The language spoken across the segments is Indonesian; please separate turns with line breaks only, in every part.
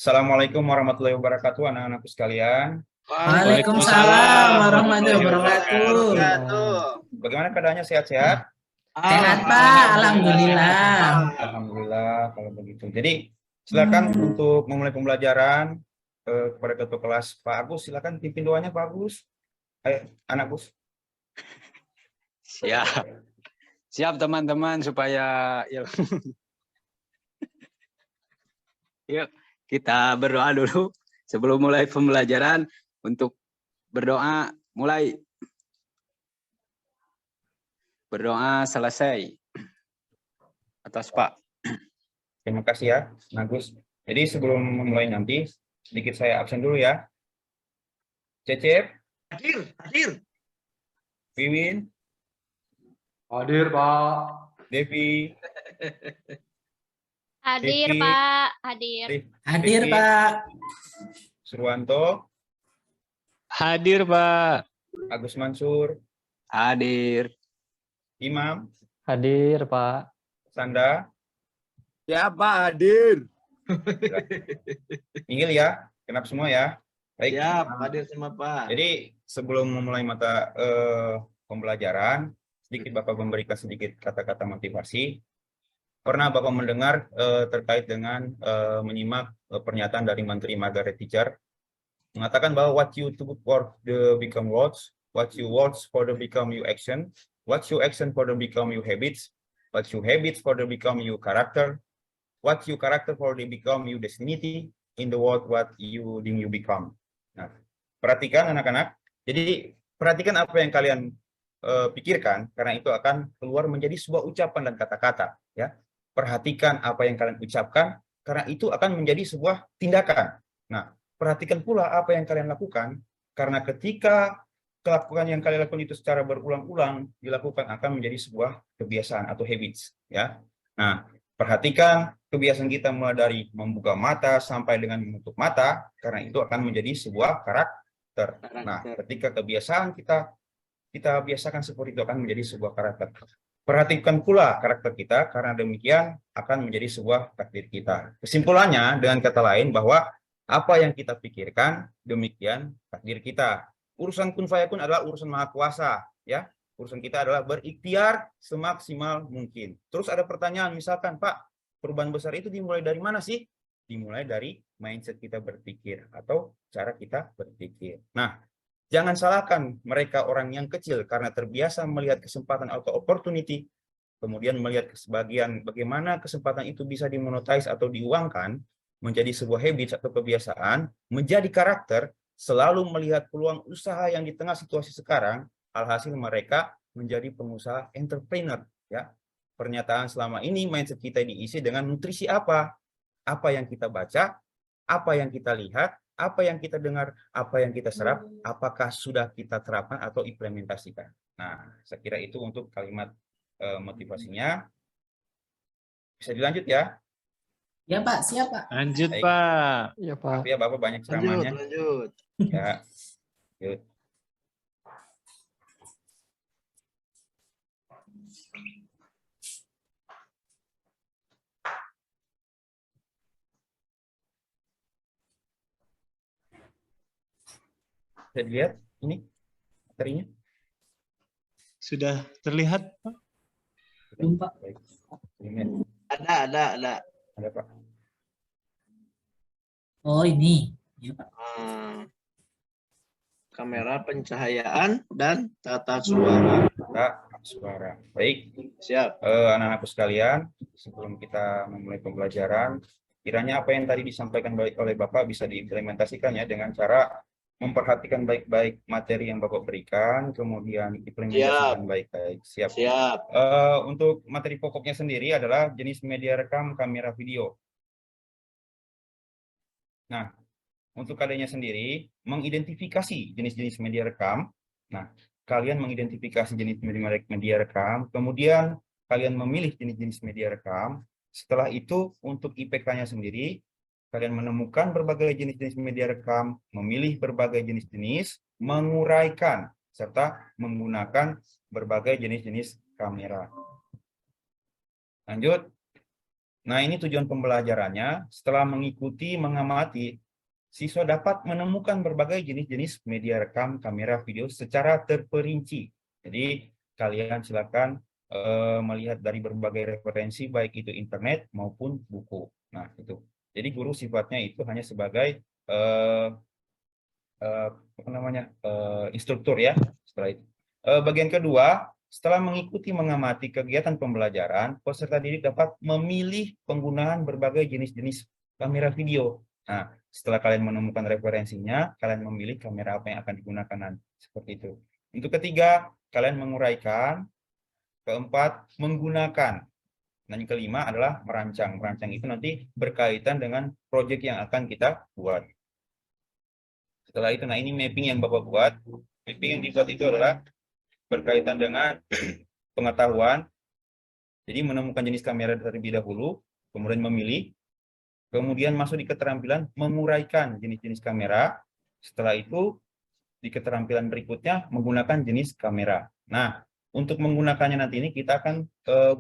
Assalamualaikum warahmatullahi wabarakatuh, anak-anakku sekalian.
Waalaikumsalam warahmatullahi
wabarakatuh.
wabarakatuh.
Bagaimana keadaannya, sehat-sehat?
Sehat Pak, alhamdulillah.
Alhamdulillah kalau begitu. Jadi silakan untuk memulai pembelajaran kepada ketua kelas Pak Agus. Silakan pimpin doanya Pak Agus. Ayo, anak Gus.
Siap teman-teman supaya yuk kita berdoa dulu sebelum mulai pembelajaran. Untuk berdoa mulai. Berdoa selesai. Atas Pak.
Terima kasih ya, Agus. Jadi sebelum memulai nanti, sedikit saya absen dulu ya. Cecep.
Hadir.
Wiwin.
Hadir, Pak.
Devi.
Hadir,
Devi.
Pak. Hadir.
Hadir
Devi.
Pak.
Surwanto.
Hadir, Pak.
Agus Mansur.
Hadir.
Imam.
Hadir, Pak.
Sanda.
Ya, Pak, hadir.
Inggil ya, genap semua ya. Baik.
Ya, hadir semua, Pak.
Jadi sebelum memulai mata pembelajaran, sedikit Bapak memberikan sedikit kata-kata motivasi. Pernah Bapak mendengar terkait dengan menyimak pernyataan dari Menteri Margaret Thatcher mengatakan bahwa what you do for the become words, what you words for the become you action, what you action for the become you habits, what you habits for the become you character, what you character for the become you destiny, in the world what you think you become. Nah, perhatikan anak-anak. Jadi perhatikan apa yang kalian pikirkan, karena itu akan keluar menjadi sebuah ucapan dan kata-kata. Ya, perhatikan apa yang kalian ucapkan, karena itu akan menjadi sebuah tindakan. Nah, perhatikan pula apa yang kalian lakukan, karena ketika kelakuan yang kalian lakukan itu secara berulang-ulang dilakukan akan menjadi sebuah kebiasaan atau habits. Ya, nah perhatikan kebiasaan kita mulai dari membuka mata sampai dengan menutup mata, karena itu akan menjadi sebuah karakter. Nah, ketika kebiasaan kita biasakan seperti itu akan menjadi sebuah karakter. Perhatikan pula karakter kita, karena demikian akan menjadi sebuah takdir kita. Kesimpulannya dengan kata lain bahwa apa yang kita pikirkan, demikian takdir kita. Urusan kun fayakun adalah urusan Maha Kuasa, ya. Urusan kita adalah berikhtiar semaksimal mungkin. Terus ada pertanyaan, misalkan, Pak, perubahan besar itu dimulai dari mana sih? Dimulai dari mindset kita berpikir atau cara kita berpikir. Nah, jangan salahkan mereka orang yang kecil karena terbiasa melihat kesempatan atau opportunity, kemudian melihat sebagian bagaimana kesempatan itu bisa dimonetize atau diuangkan menjadi sebuah habit atau kebiasaan, menjadi karakter, selalu melihat peluang usaha yang di tengah situasi sekarang, alhasil mereka menjadi pengusaha entrepreneur. Ya, pernyataan selama ini mindset kita diisi dengan nutrisi apa yang kita baca, apa yang kita lihat, apa yang kita dengar, apa yang kita serap, apakah sudah kita terapkan atau implementasikan. Nah, saya kira itu untuk kalimat motivasinya. Bisa dilanjut ya?
Ya Pak, siap Pak.
Lanjut,
Baik.
Pak.
Ya, Pak. Ya, Bapak banyak ceramahnya.
Lanjut.
Ya. Yuk. Bisa dilihat ini materinya?
Sudah terlihat, Pak?
Belum, Pak.
Baik.
Ada.
Ada, Pak.
Oh ini. Ya Pak.
Kamera, pencahayaan, dan tata suara.
Suara. Baik.
Siap.
Anak-anakku sekalian, sebelum kita memulai pembelajaran, kiranya apa yang tadi disampaikan oleh Bapak bisa diimplementasikan ya dengan cara memperhatikan baik-baik materi yang Bapak berikan, kemudian implementasikan baik-baik. Siap. Untuk materi pokoknya sendiri adalah jenis media rekam, kamera video. Nah, untuk kaliannya sendiri, mengidentifikasi jenis-jenis media rekam. Nah, kalian mengidentifikasi jenis media rekam, kemudian kalian memilih jenis-jenis media rekam. Setelah itu, untuk IPK-nya sendiri, kalian menemukan berbagai jenis-jenis media rekam, memilih berbagai jenis-jenis, menguraikan, serta menggunakan berbagai jenis-jenis kamera. Lanjut. Nah, ini tujuan pembelajarannya. Setelah mengikuti, mengamati, siswa dapat menemukan berbagai jenis-jenis media rekam, kamera, video secara terperinci. Jadi, kalian silakan melihat dari berbagai referensi, baik itu internet maupun buku. Nah, itu. Jadi, guru sifatnya itu hanya sebagai apa namanya, instruktur ya. Setelah itu. Bagian kedua, setelah mengikuti mengamati kegiatan pembelajaran, peserta didik dapat memilih penggunaan berbagai jenis-jenis kamera video. Nah, setelah kalian menemukan referensinya, kalian memilih kamera apa yang akan digunakan nanti. Seperti itu. Untuk ketiga, kalian menguraikan. Keempat, menggunakan. Dan yang kelima adalah merancang. Merancang itu nanti berkaitan dengan proyek yang akan kita buat. Setelah itu, nah ini mapping yang Bapak buat. Mapping yang dibuat itu adalah berkaitan dengan pengetahuan. Jadi menemukan jenis kamera terlebih dahulu, kemudian memilih, kemudian masuk di keterampilan menguraikan jenis-jenis kamera. Setelah itu, di keterampilan berikutnya menggunakan jenis kamera. Nah, untuk menggunakannya nanti ini kita akan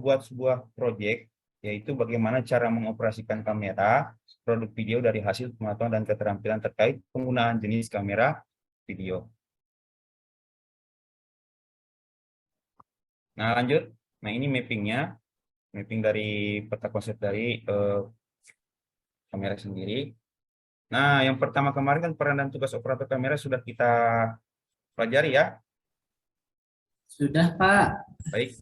buat sebuah proyek, yaitu bagaimana cara mengoperasikan kamera, produk video dari hasil pengetahuan dan keterampilan terkait penggunaan jenis kamera video. Nah, lanjut. Nah, ini mappingnya. Mapping dari peta konsep dari kamera sendiri. Nah, yang pertama kemarin kan peran dan tugas operator kamera sudah kita pelajari ya.
Sudah, Pak.
Baik.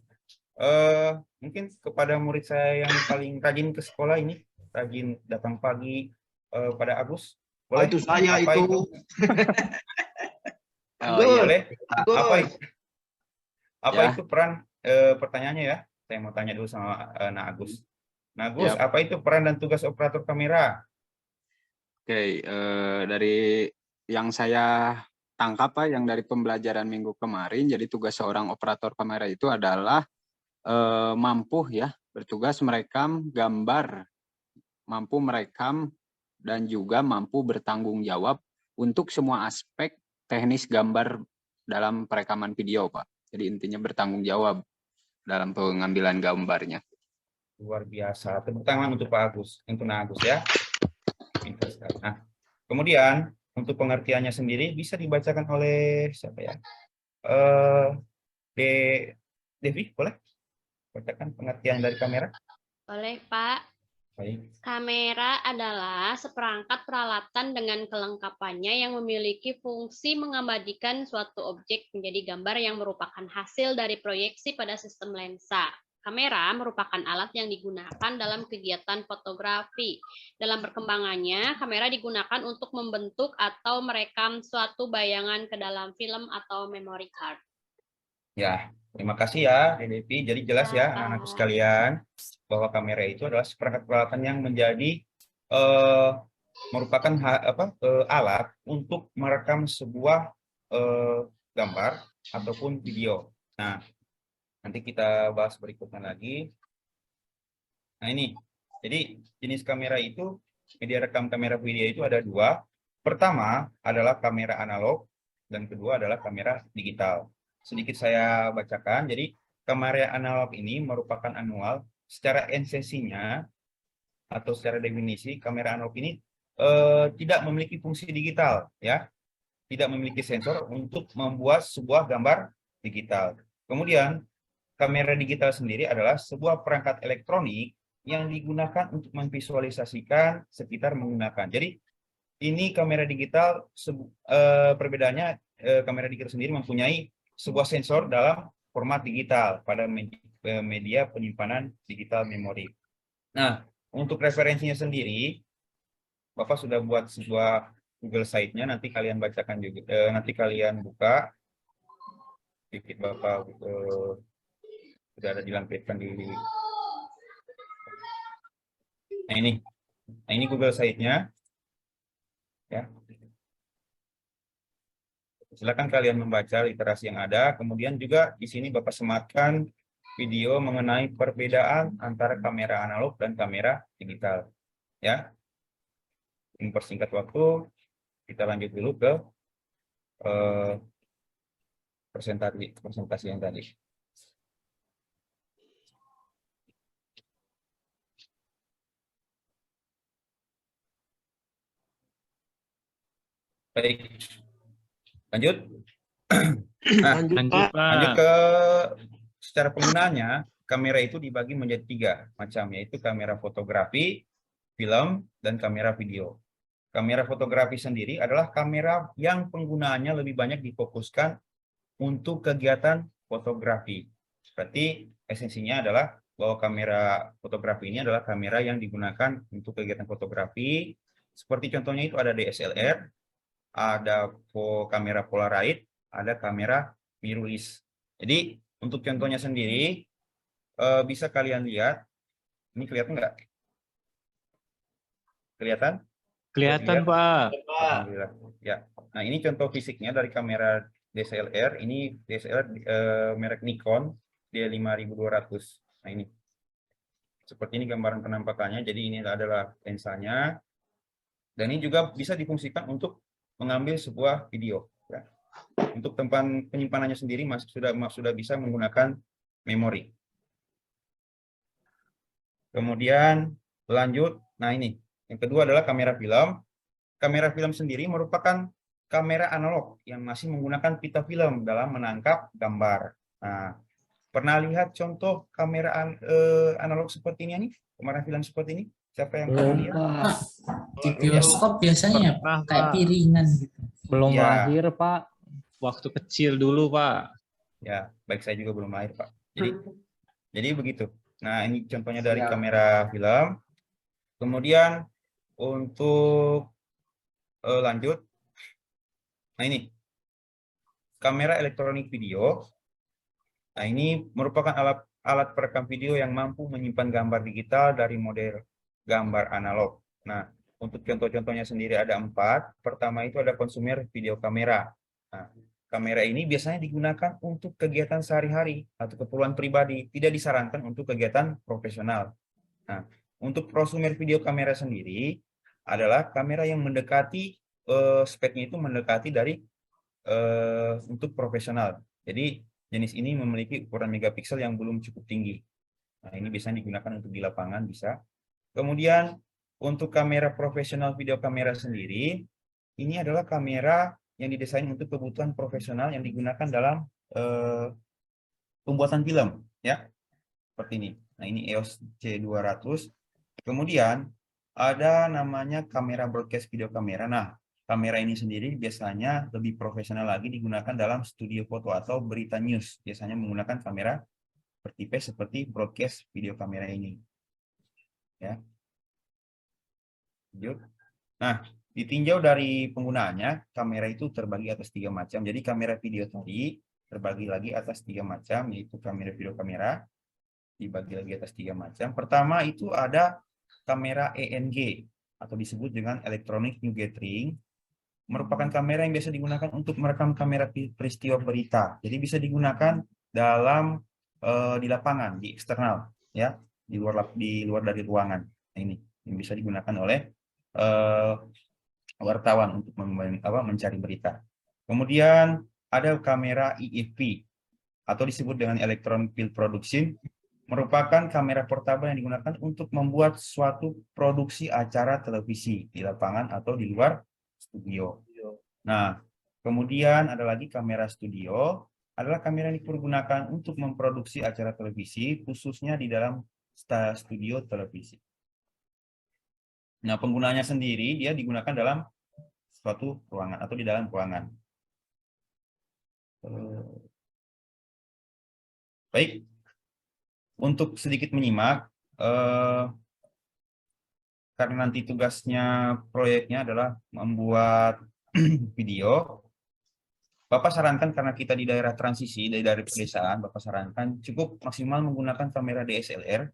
Mungkin kepada murid saya yang paling rajin ke sekolah ini, rajin datang pagi, pada Agus.
Oh, itu saya
Apa
itu.
Oh,
Gus,
iya.
Boleh?
Gus.
Apa
Ya.
itu peran, pertanyaannya ya? Saya mau tanya dulu sama Nak Agus. Nah, Agus,
Ya.
apa itu peran dan tugas operator kamera?
Oke, dari yang saya tangkap Pak, yang dari pembelajaran minggu kemarin, jadi tugas seorang operator kamera itu adalah mampu ya bertugas merekam gambar, mampu merekam dan juga mampu bertanggung jawab untuk semua aspek teknis gambar dalam perekaman video, Pak. Jadi intinya bertanggung jawab dalam pengambilan gambarnya.
Luar biasa. Tepuk tangan untuk Pak Agus, untuk Nak Agus ya. Pintar sekali. Nah, kemudian untuk pengertiannya sendiri bisa dibacakan oleh siapa ya? Devi, boleh? Bacakan pengertian dari kamera.
Boleh, Pak.
Baik.
Kamera adalah seperangkat peralatan dengan kelengkapannya yang memiliki fungsi mengabadikan suatu objek menjadi gambar yang merupakan hasil dari proyeksi pada sistem lensa. Kamera merupakan alat yang digunakan dalam kegiatan fotografi. Dalam perkembangannya, kamera digunakan untuk membentuk atau merekam suatu bayangan ke dalam film atau memory card.
Ya, terima kasih ya, Devi. Jadi jelas ya, anak-anakku sekalian, bahwa kamera itu adalah seperangkat peralatan yang menjadi merupakan alat untuk merekam sebuah gambar ataupun video. Nah, nanti kita bahas berikutnya lagi. Nah, ini. Jadi jenis kamera itu, media rekam kamera video itu ada dua. Pertama adalah kamera analog dan kedua adalah kamera digital. Sedikit saya bacakan. Jadi kamera analog ini merupakan manual. Secara esensinya atau secara definisi, kamera analog ini tidak memiliki fungsi digital, ya, tidak memiliki sensor untuk membuat sebuah gambar digital. Kemudian kamera digital sendiri adalah sebuah perangkat elektronik yang digunakan untuk memvisualisasikan sekitar menggunakan. Jadi ini kamera digital, perbedaannya kamera digital sendiri mempunyai sebuah sensor dalam format digital pada media penyimpanan digital memori. Nah, untuk referensinya sendiri, Bapak sudah buat sebuah Google Site-nya, nanti kalian bacakan juga, nanti kalian buka, sedikit Bapak sudah ada dilampirkan di. Nah ini Google Site-nya, ya. Silakan kalian membaca literasi yang ada. Kemudian juga di sini Bapak sematkan video mengenai perbedaan antara kamera analog dan kamera digital. Ya, mempersingkat waktu, kita lanjut dulu ke presentasi yang tadi. Baik, lanjut. Nah,
Lanjut,
Lanjut,
Pak.
lanjut
Pak.
ke secara penggunaannya, kamera itu dibagi menjadi 3 macam, yaitu kamera fotografi, film, dan kamera video. Kamera fotografi sendiri adalah kamera yang penggunaannya lebih banyak difokuskan untuk kegiatan fotografi. Berarti esensinya adalah bahwa kamera fotografi ini adalah kamera yang digunakan untuk kegiatan fotografi. Seperti contohnya itu ada DSLR, ada kamera Polaroid, ada kamera mirrorless. Jadi untuk contohnya sendiri bisa kalian lihat. Ini kelihatan nggak? Kelihatan?
Kelihatan,
Lihat.
Pak.
Pak.
Alhamdulillah. Ya. Nah, ini contoh fisiknya dari kamera DSLR. Ini DSLR merek Nikon D5200. Nah, ini. Seperti ini gambaran penampakannya. Jadi ini adalah lensanya. Dan ini juga bisa difungsikan untuk mengambil sebuah video. Ya. Untuk tempat penyimpanannya sendiri sudah bisa menggunakan memori. Kemudian lanjut. Nah, ini. Yang kedua adalah kamera film. Kamera film sendiri merupakan kamera analog yang masih menggunakan pita film dalam menangkap gambar. Nah, pernah lihat contoh kamera analog seperti ini nih? Kamera film seperti ini? Siapa yang pernah lihat?
Pak, di bioskop biasanya
Pernah,
kayak
Pak.
piringan gitu.
Belum
Ya.
lahir, Pak. Waktu kecil dulu, Pak.
Ya, baik, saya juga belum lahir, Pak. Jadi begitu. Nah, ini contohnya dari kamera film. Kemudian untuk lanjut. Nah, ini kamera elektronik video. Nah, ini merupakan alat perekam video yang mampu menyimpan gambar digital dari model gambar analog. Nah, untuk contoh-contohnya sendiri ada 4. Pertama itu ada konsumer video kamera. Nah, kamera ini biasanya digunakan untuk kegiatan sehari-hari atau keperluan pribadi, tidak disarankan untuk kegiatan profesional. Nah, untuk prosumer video kamera sendiri adalah kamera yang mendekati speknya itu mendekati dari untuk profesional. Jadi jenis ini memiliki ukuran megapiksel yang belum cukup tinggi. Nah, ini biasanya digunakan untuk di lapangan bisa. Kemudian untuk kamera profesional video kamera sendiri, ini adalah kamera yang didesain untuk kebutuhan profesional yang digunakan dalam pembuatan film, ya. Seperti ini. Nah, ini EOS C200. Kemudian ada namanya kamera broadcast video kamera. Nah, kamera ini sendiri biasanya lebih profesional lagi digunakan dalam studio foto atau berita news. Biasanya menggunakan kamera bertipe seperti broadcast video kamera ini. Ya. Lanjut. Nah, ditinjau dari penggunaannya, kamera itu terbagi atas 3 macam. Jadi kamera video tadi terbagi lagi atas 3 macam, yaitu kamera video kamera dibagi lagi atas 3 macam. Pertama itu ada kamera ENG atau disebut dengan electronic new gathering, merupakan kamera yang biasa digunakan untuk merekam kamera peristiwa berita. Jadi bisa digunakan dalam di lapangan, di eksternal, ya, di luar dari ruangan. Nah, ini yang bisa digunakan oleh wartawan untuk mencari berita. Kemudian ada kamera EFP atau disebut dengan electron film production, merupakan kamera portable yang digunakan untuk membuat suatu produksi acara televisi di lapangan atau di luar studio. Nah, kemudian ada lagi kamera studio, adalah kamera yang dipergunakan untuk memproduksi acara televisi, khususnya di dalam studio televisi. Nah, penggunaannya sendiri, dia digunakan dalam suatu ruangan atau di dalam ruangan. Baik. Untuk sedikit menyimak, karena nanti tugasnya proyeknya adalah membuat video, Bapak sarankan karena kita di daerah transisi, dari pedesaan, Bapak sarankan cukup maksimal menggunakan kamera DSLR,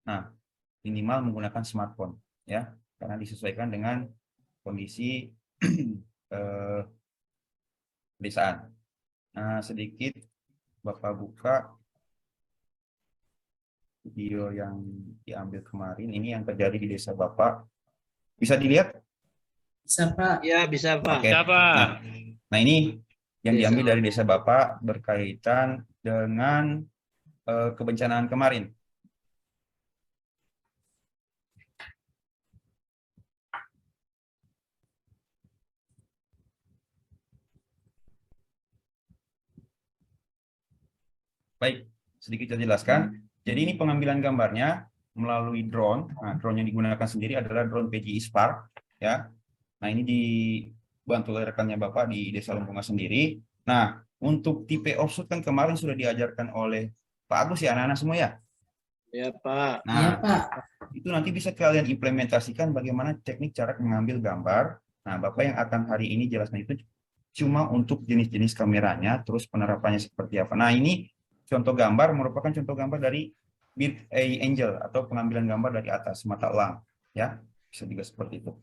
nah minimal menggunakan smartphone, ya, karena disesuaikan dengan kondisi pedesaan. Nah, sedikit Bapak buka video yang diambil kemarin, ini yang terjadi di desa Bapak. Bisa dilihat?
Bisa, Pak.
Ya, bisa, Pak.
Oke.
Bisa, Pak.
Nah, ini yang diambil dari desa Bapak berkaitan dengan kebencanaan kemarin. Baik, sedikit saya jelaskan. Jadi ini pengambilan gambarnya melalui drone. Nah, drone yang digunakan sendiri adalah drone PGI Spark, ya. Nah, ini dibantu oleh rekannya Bapak di Desa Lembunga sendiri. Nah, untuk tipe offshoot kan kemarin sudah diajarkan oleh Pak Agus ya, anak-anak semua ya.
Ya, Pak.
Nah,
Iya, Pak.
itu nanti bisa kalian implementasikan bagaimana teknik cara mengambil gambar. Nah, Bapak yang akan hari ini jelaskan itu cuma untuk jenis-jenis kameranya, terus penerapannya seperti apa. Nah, ini contoh gambar merupakan contoh gambar dari Bird Eye Angel atau pengambilan gambar dari atas mata elang, ya. Bisa juga seperti itu.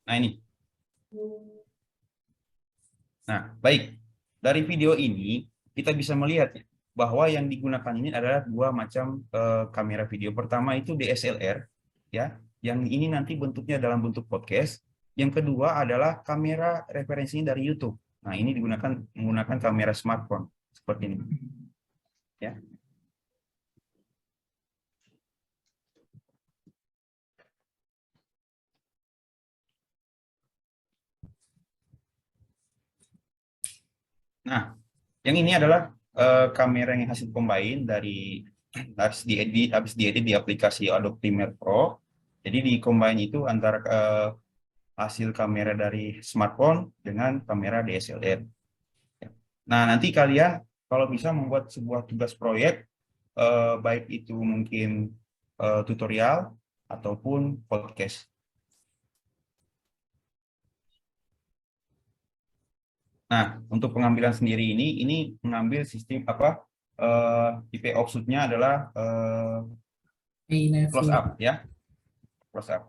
Nah, ini. Nah, baik. Dari video ini kita bisa melihat bahwa yang digunakan ini adalah dua macam kamera video. Pertama itu DSLR, ya. Yang ini nanti bentuknya dalam bentuk podcast. Yang kedua adalah kamera referensinya dari YouTube. Nah, ini menggunakan kamera smartphone seperti ini. Ya. Nah, yang ini adalah kamera yang hasil combine dari habis diedit di aplikasi Adobe Premiere Pro. Jadi di combine itu antara hasil kamera dari smartphone dengan kamera DSLR. Nah, nanti kalian kalau bisa membuat sebuah tugas proyek, baik itu mungkin tutorial ataupun podcast. Nah, untuk pengambilan sendiri ini mengambil sistem apa? Tipe offshoot-nya adalah close up, ya, close up.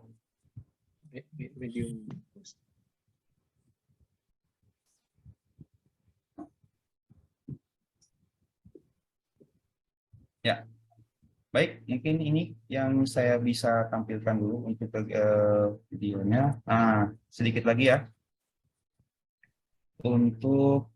Medium.
Ya, baik. Mungkin ini yang saya bisa tampilkan dulu untuk videonya. Nah, sedikit lagi ya. Untuk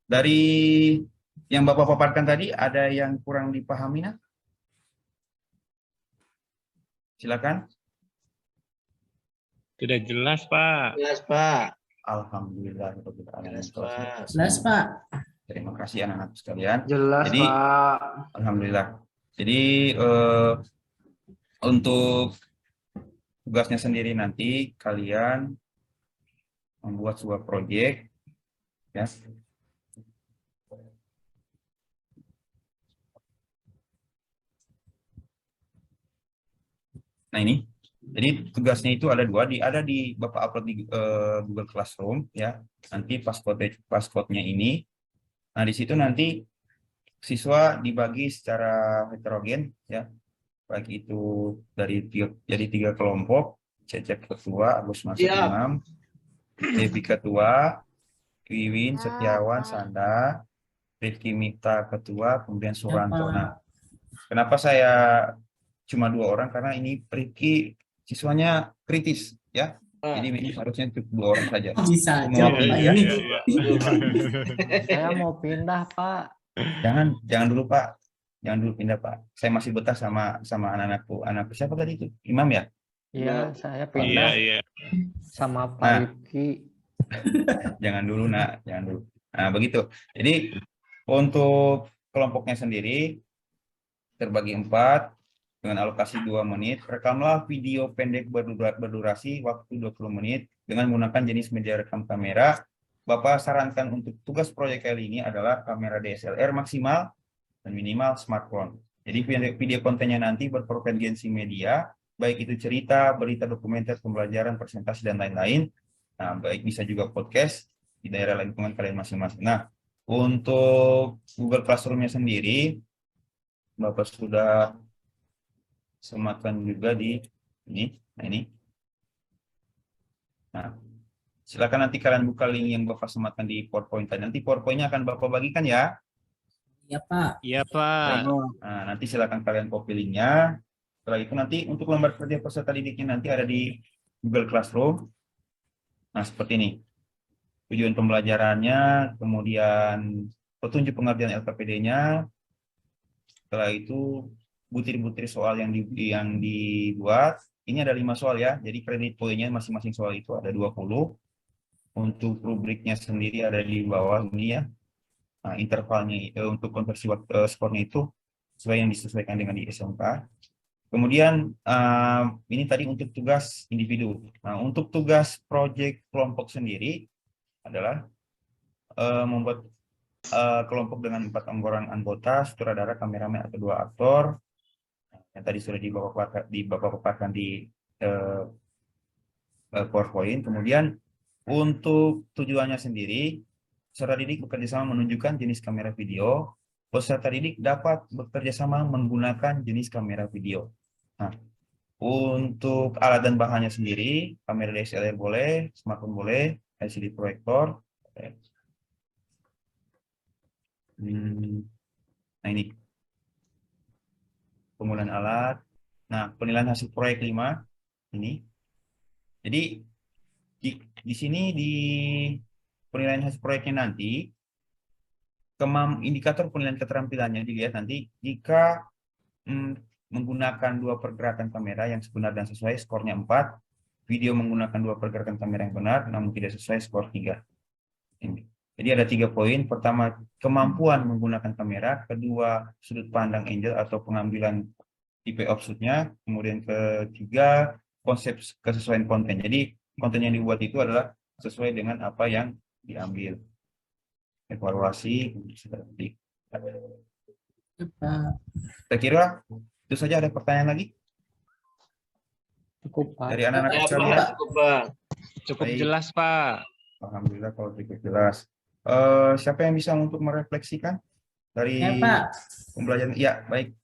dari yang Bapak paparkan tadi, ada yang kurang dipahami, nah? Silakan.
Sudah jelas, Pak.
Jelas, Pak.
Alhamdulillah.
Jelas, Pak.
Jelas, Pak.
Terima kasih anak-anak sekalian.
Jelas,
Jadi,
Pak.
Alhamdulillah. Jadi untuk tugasnya sendiri nanti kalian membuat sebuah proyek, ya. Nah, ini. Jadi tugasnya itu ada dua, ada di Bapak upload di Google Classroom, ya. Nanti passcode-nya ini. Nah, di situ nanti siswa dibagi secara heterogen, ya. Baik itu dari tiga kelompok. Cecep ketua, Agus Masuk Imam, Devi ketua, Wiwin, Setiawan, Sanda, Rifki Mita ketua, kemudian Suranto. Nah, kenapa saya cuma 2 orang? Karena ini Rifki siswanya kritis, ya. Jadi ini harusnya cukup 2 orang saja.
Bisa aja, Pak.
Ya.
Saya mau pindah, Pak.
Jangan dulu, Pak. Jangan dulu pindah, Pak. Saya masih betah sama anak-anakku. Anakku siapa tadi itu? Imam ya?
Iya, saya
Iya,
pindah
iya.
sama Pak
Nah.
Rifki.
Jangan dulu, Nak. Jangan dulu. Nah, begitu. Jadi untuk kelompoknya sendiri terbagi 4 dengan alokasi 2 menit. Rekamlah video pendek berdurasi waktu 20 menit dengan menggunakan jenis media rekam kamera. Bapak sarankan untuk tugas proyek kali ini adalah kamera DSLR maksimal dan minimal smartphone. Jadi video kontennya nanti berprovensi media, baik itu cerita, berita, dokumenter, pembelajaran, presentasi, dan lain-lain. Nah, baik bisa juga podcast di daerah lingkungan kalian masing-masing. Nah, untuk Google Classroom-nya sendiri, Bapak sudah sematkan juga di ini. Nah, ini. Nah, silakan nanti kalian buka link yang Bapak sematkan di PowerPoint tadi. Nanti PowerPoint-nya akan Bapak bagikan ya.
Iya, Pak.
Iya, Pak.
Nah, nanti silakan kalian copy linknya. Setelah itu nanti untuk lembar kerja peserta didiknya nanti ada di Google Classroom. Nah, seperti ini. tujuan pembelajarannya, kemudian petunjuk pengertian LKPD-nya. Setelah itu butir-butir soal yang dibuat. Ini ada 5 soal ya. Jadi kredit poinnya masing-masing soal itu ada 20. Untuk rubriknya sendiri ada di bawah ini ya. Nah, intervalnya untuk konversi skornya itu sesuai yang disesuaikan dengan di SMK. Kemudian ini tadi untuk tugas individu. Nah, untuk tugas proyek kelompok sendiri adalah membuat kelompok dengan 4 orang anggota, sutradara, kameramen atau 2 aktor. Yang tadi sudah Bapak paparkan di PowerPoint. Kemudian untuk tujuannya sendiri, peserta didik bekerjasama menunjukkan jenis kamera video. Peserta didik dapat bekerjasama menggunakan jenis kamera video. Nah, untuk alat dan bahannya sendiri, kamera DSLR boleh, smartphone boleh, LCD proyektor. Nah, ini penggunaan alat. Nah, penilaian hasil proyek 5 ini. Jadi di sini di penilaian hasil proyeknya nanti indikator penilaian keterampilannya dilihat nanti jika menggunakan 2 pergerakan kamera yang sebenar dan sesuai skornya 4, video menggunakan 2 pergerakan kamera yang benar namun tidak sesuai skor 3. Ini. Jadi ada 3 poin. Pertama, kemampuan menggunakan kamera. Kedua, sudut pandang angel atau pengambilan tipe offshoot-nya. Kemudian ketiga, konsep kesesuaian konten. Jadi konten yang dibuat itu adalah sesuai dengan apa yang diambil. Evaluasi. Saya kira itu saja. Ada pertanyaan lagi?
Cukup, Pak.
Dari anak-anak
Ya,
sekalian?
Pak. Cukup, Pak.
Cukup
Baik.
jelas, Pak.
Alhamdulillah kalau cukup jelas. Siapa yang bisa untuk merefleksikan dari
Ya, Pak.
pembelajaran? Ya, baik.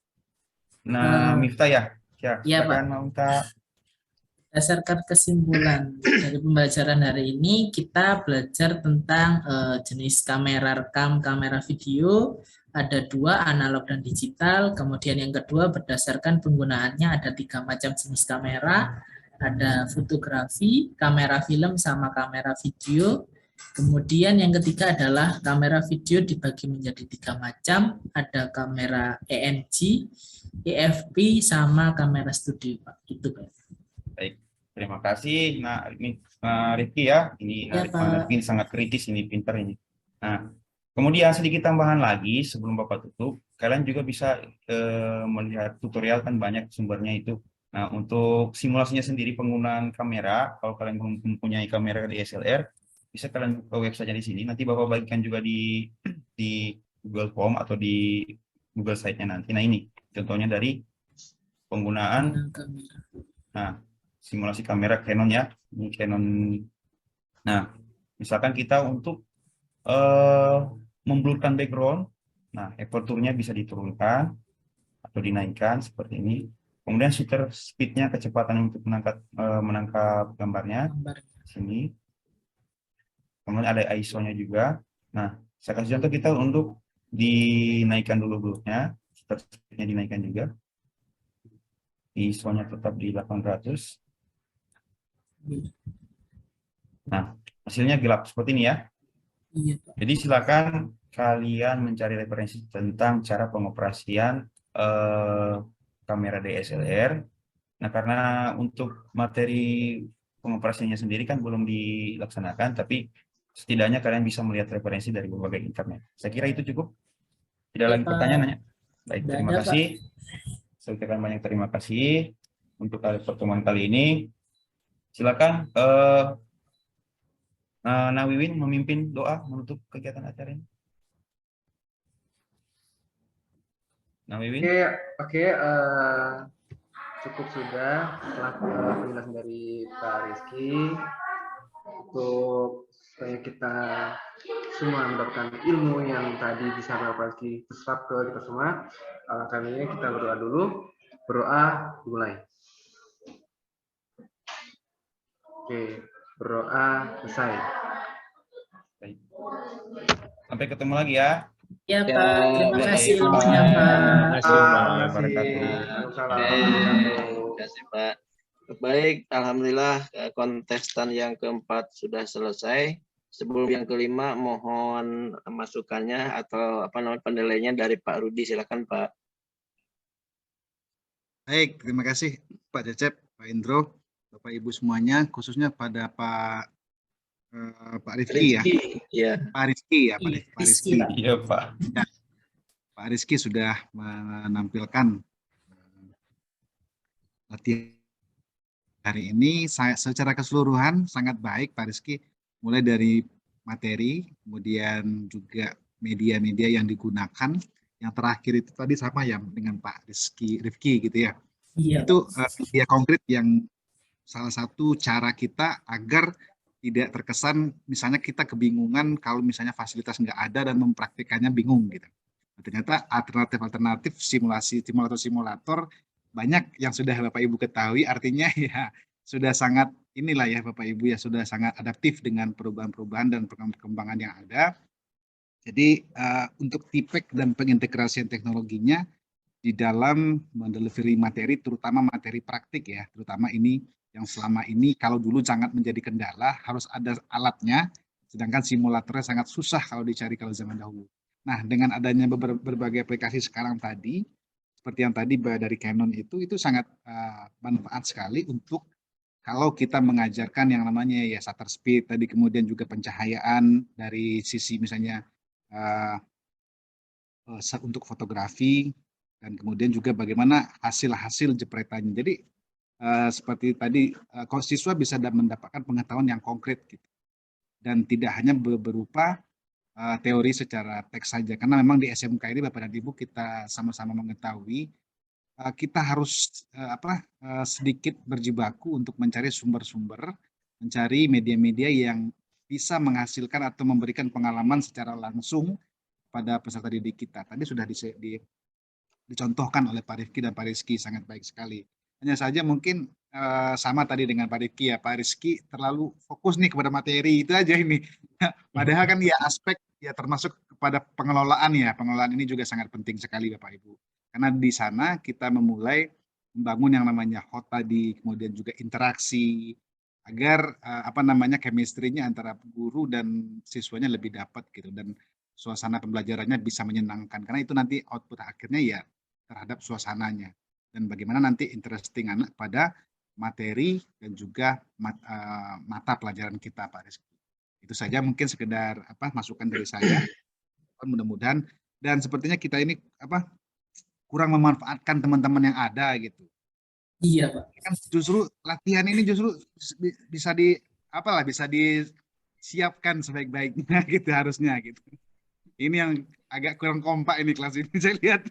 Nah, Miftah ya? Ya,
Iya, Pak.
silakan Miftah.
Berdasarkan kesimpulan dari pembelajaran hari ini, kita belajar tentang jenis kamera rekam, kamera video. Ada 2, analog dan digital. Kemudian yang kedua, berdasarkan penggunaannya ada 3 macam jenis kamera. Ada fotografi, kamera film, sama kamera video. Kemudian yang ketiga adalah kamera video dibagi menjadi 3 macam. Ada kamera ENG, EFP, sama kamera studio, Pak. Itu, Pak.
Baik, terima kasih. Nah, ini Rifki ya. Ini
Ya, Pak.
Rifki sangat kritis ini, pintar ini. Nah, kemudian sedikit tambahan lagi sebelum Bapak tutup, kalian juga bisa melihat tutorial, kan banyak sumbernya itu. Nah, untuk simulasinya sendiri penggunaan kamera, kalau kalian belum mempunyai kamera DSLR, bisa kalian buka website di sini. Nanti Bapak bagikan juga di Google Form atau di Google Site-nya nanti. Nah, ini contohnya dari penggunaan simulasi kamera Canon ya. Ini Canon. Nah, misalkan kita untuk memblurkan background, nah aperture-nya bisa diturunkan atau dinaikkan seperti ini. Kemudian shutter speed-nya, kecepatan untuk menangkap gambarnya sini. Kemudian ada ISO-nya juga. Nah, saya kasih contoh kita untuk dinaikkan dulu blurnya, shutter speed-nya dinaikkan juga. ISO-nya tetap di 800. Nah, hasilnya gelap seperti ini ya.
Iya, Pak.
Jadi silakan kalian mencari referensi tentang cara pengoperasian kamera DSLR. Nah, karena untuk materi pengoperasiannya sendiri kan belum dilaksanakan, tapi setidaknya kalian bisa melihat referensi dari berbagai internet. Saya kira itu cukup. Tidak lagi
Pak.
pertanyaan nanya. Baik,
Tidak
terima
ada, Pak.
kasih. Saya ucapkan banyak terima kasih untuk pertemuan kali ini. Silakan Nawiwin memimpin doa menutup kegiatan acara ini. Nawiwin.
Oke, cukup sudah setelah penjelasan dari Pak Rizky. Untuk supaya kita semua mendapatkan ilmu yang tadi disampaikan Pak Rizky terserap ke kita semua, alangkah baiknya kita berdoa dulu. Berdoa dimulai. Oke, berdoa selesai.
Baik. Sampai ketemu lagi ya.
Ya, Pak. Terima
baik.
kasih ilmunya, Pak.
Terima kasih, Pak.
Terima kasih, Pak. Baik, alhamdulillah kontestan yang keempat sudah selesai. sebelum yang kelima mohon masukannya atau penilaiannya dari Pak Rudi. Silakan Pak.
Baik, terima kasih Pak Cecep, Pak Indro, Bapak Ibu semuanya, khususnya pada Pak Rifki ya.
Ya.
Pak Rizky ya, Pak
Rizky,
Rizky.
Pak.
Iya, Pak.
Ya, Pak Rizky sudah menampilkan latihan hari ini secara keseluruhan sangat baik Pak Rizky, mulai dari materi, kemudian juga media-media yang digunakan. Yang terakhir itu tadi sama ya dengan Pak Rifki gitu ya.
Iya.
Itu media konkret yang salah satu cara kita agar tidak terkesan misalnya kita kebingungan kalau misalnya fasilitas nggak ada dan mempraktikannya bingung gitu. Ternyata alternatif simulator banyak yang sudah Bapak Ibu ketahui, artinya ya sudah sangat inilah ya Bapak Ibu ya sudah sangat adaptif dengan perubahan-perubahan dan perkembangan yang ada. Jadi untuk TIPEK dan pengintegrasian teknologinya di dalam mendelivery materi, terutama materi praktik ya, terutama ini yang selama ini kalau dulu sangat menjadi kendala, harus ada alatnya, sedangkan simulatornya sangat susah kalau dicari kalau zaman dahulu. Nah, dengan adanya berbagai aplikasi sekarang tadi, seperti yang tadi dari Canon itu sangat manfaat sekali untuk kalau kita mengajarkan yang namanya ya shutter speed, tadi kemudian juga pencahayaan dari sisi misalnya untuk fotografi, dan kemudian juga bagaimana hasil-hasil jepretannya. Jadi seperti tadi, siswa bisa mendapatkan pengetahuan yang konkret gitu. Dan tidak hanya berupa teori secara teks saja, karena memang di SMK ini Bapak dan Ibu kita sama-sama mengetahui kita harus sedikit berjibaku untuk mencari sumber-sumber, mencari media-media yang bisa menghasilkan atau memberikan pengalaman secara langsung pada peserta didik kita. Tadi sudah dicontohkan oleh Pak Rifki dan Pak Rizky, sangat baik sekali. Hanya saja mungkin sama tadi dengan Pak Rifki ya, Pak Rizky terlalu fokus nih kepada materi itu aja ini. Padahal kan ya aspek ya termasuk kepada pengelolaan ya, pengelolaan ini juga sangat penting sekali Bapak Ibu. Karena di sana kita memulai membangun yang namanya HOT tadi, kemudian juga interaksi, agar chemistry-nya antara guru dan siswanya lebih dapat gitu, dan suasana pembelajarannya bisa menyenangkan, karena itu nanti output akhirnya ya terhadap suasananya, dan bagaimana nanti interesting anak pada materi dan juga mata pelajaran kita Pak Rizky. Itu saja mungkin sekedar masukan dari saya. Mudah-mudahan, dan sepertinya kita ini kurang memanfaatkan teman-teman yang ada gitu.
Iya Pak.
Kan justru latihan ini justru bisa bisa disiapkan sebaik-baiknya gitu harusnya gitu. Ini yang agak kurang kompak ini kelas ini saya lihat.